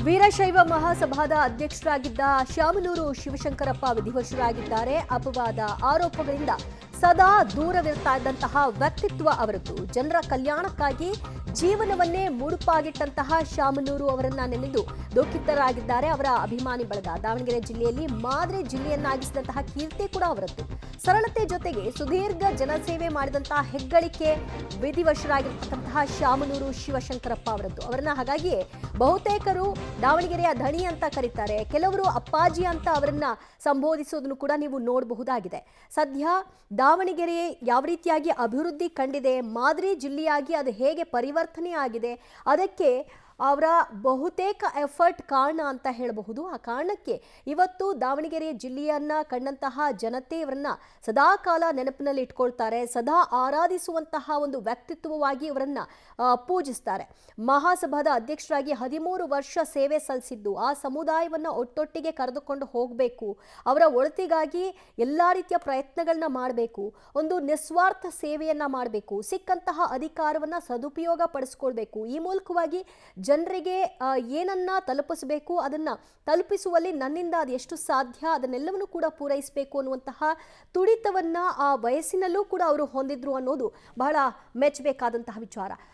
ವೀರಶೈವ ಮಹಾಸಭಾದ ಅಧ್ಯಕ್ಷರಾಗಿದ್ದ ಶಾಮನೂರು ಶಿವಶಂಕರಪ್ಪ ವಿಧಿವಶರಾಗಿದ್ದಾರೆ. ಅಪವಾದ ಆರೋಪಗಳಿಂದ ಸದಾ ದೂರವಿರ್ತಾ ಇದ್ದಂತಹ ವ್ಯಕ್ತಿತ್ವ ಅವರದ್ದು. ಜನರ ಕಲ್ಯಾಣಕ್ಕಾಗಿ ಜೀವನವನ್ನೇ ಮುಡುಪಾಗಿಟ್ಟಂತಹ ಶಾಮನೂರು ಅವರನ್ನ ನೆನೆದು ದುಃಖಿತರಾಗಿದ್ದಾರೆ ಅವರ ಅಭಿಮಾನಿ ಬಳಗ. ದಾವಣಗೆರೆ ಜಿಲ್ಲೆಯಲ್ಲಿ ಮಾದರಿ ಜಿಲ್ಲೆಯನ್ನಾಗಿಸಿದಂತಹ ಕೀರ್ತಿ ಕೂಡ ಅವರದ್ದು. ಸರಳತೆ ಜೊತೆಗೆ ಸುದೀರ್ಘ ಜನಸೇವೆ ಮಾಡಿದಂತಹ ಹೆಗ್ಗಳಿಕೆ ವಿಧಿವಶರಾಗಿರ್ತಕ್ಕಂತಹ ಶಾಮನೂರು ಶಿವಶಂಕರಪ್ಪ ಅವರದ್ದು. ಅವರನ್ನ ಹಾಗಾಗಿಯೇ ಬಹುತೇಕರು ದಾವಣಗೆರೆಯ ಧಣಿ ಅಂತ ಕರೀತಾರೆ. ಕೆಲವರು ಅಪ್ಪಾಜಿ ಅಂತ ಅವರನ್ನ ಸಂಬೋಧಿಸೋದನ್ನು ಕೂಡ ನೀವು ನೋಡಬಹುದಾಗಿದೆ. ಸದ್ಯ ದಾವಣಗೆರೆ ಯಾವ ರೀತಿಯಾಗಿ ಅಭಿವೃದ್ಧಿ ಕಂಡಿದೆ, ಮಾದರಿ ಜಿಲ್ಲೆಯಾಗಿ ಅದು ಹೇಗೆ ಪರಿವರ್ತನೆ ಆಗಿದೆ, ಅದಕ್ಕೆ ಅವರ ಬಹುತೇಕ ಎಫರ್ಟ್ ಕಾರಣ ಅಂತ ಹೇಳಬಹುದು. ಆ ಕಾರಣಕ್ಕೆ ಇವತ್ತು ದಾವಣಗೆರೆ ಜಿಲ್ಲೆಯನ್ನ ಕಂಡಂತಹ ಜನತೆಯವರನ್ನ ಸದಾ ಕಾಲ ನೆನಪಿನಲ್ಲಿ ಇಟ್ಕೊಳ್ತಾರೆ. ಸದಾ ಆರಾಧಿಸುವಂತಹ ಒಂದು ವ್ಯಕ್ತಿತ್ವವಾಗಿ ಇವರನ್ನ ಪೂಜಿಸ್ತಾರೆ. ಮಹಾಸಭಾದ ಅಧ್ಯಕ್ಷರಾಗಿ 13 ವರ್ಷ ಸೇವೆ ಸಲ್ಲಿಸಿದ್ದು, ಆ ಸಮುದಾಯವನ್ನ ಒಟ್ಟೊಟ್ಟಿಗೆ ಕರೆದುಕೊಂಡು ಹೋಗಬೇಕು, ಅವರ ಒಳಿತಿಗಾಗಿ ಎಲ್ಲಾ ರೀತಿಯ ಪ್ರಯತ್ನಗಳನ್ನ ಮಾಡಬೇಕು, ಒಂದು ನಿಸ್ವಾರ್ಥ ಸೇವೆಯನ್ನ ಮಾಡಬೇಕು, ಸಿಕ್ಕಂತಹ ಅಧಿಕಾರವನ್ನ ಸದುಪಯೋಗ ಪಡಿಸ್ಕೊಳ್ಬೇಕು, ಈ ಮೂಲಕವಾಗಿ ಜನರಿಗೆ ಏನನ್ನ ತಲುಪಿಸಬೇಕು ಅದನ್ನ ತಲುಪಿಸುವಲ್ಲಿ ನನ್ನಿಂದ ಅದು ಎಷ್ಟು ಸಾಧ್ಯ ಅದನ್ನೆಲ್ಲವನ್ನು ಕೂಡ ಪೂರೈಸಬೇಕು ಅನ್ನುವಂತಹ ತುಡಿತವನ್ನ ಆ ವಯಸ್ಸಿನಲ್ಲೂ ಕೂಡ ಅವರು ಹೊಂದಿದ್ರು ಅನ್ನೋದು ಬಹಳ ಮೆಚ್ಚಬೇಕಾದಂತಹ ವಿಚಾರ.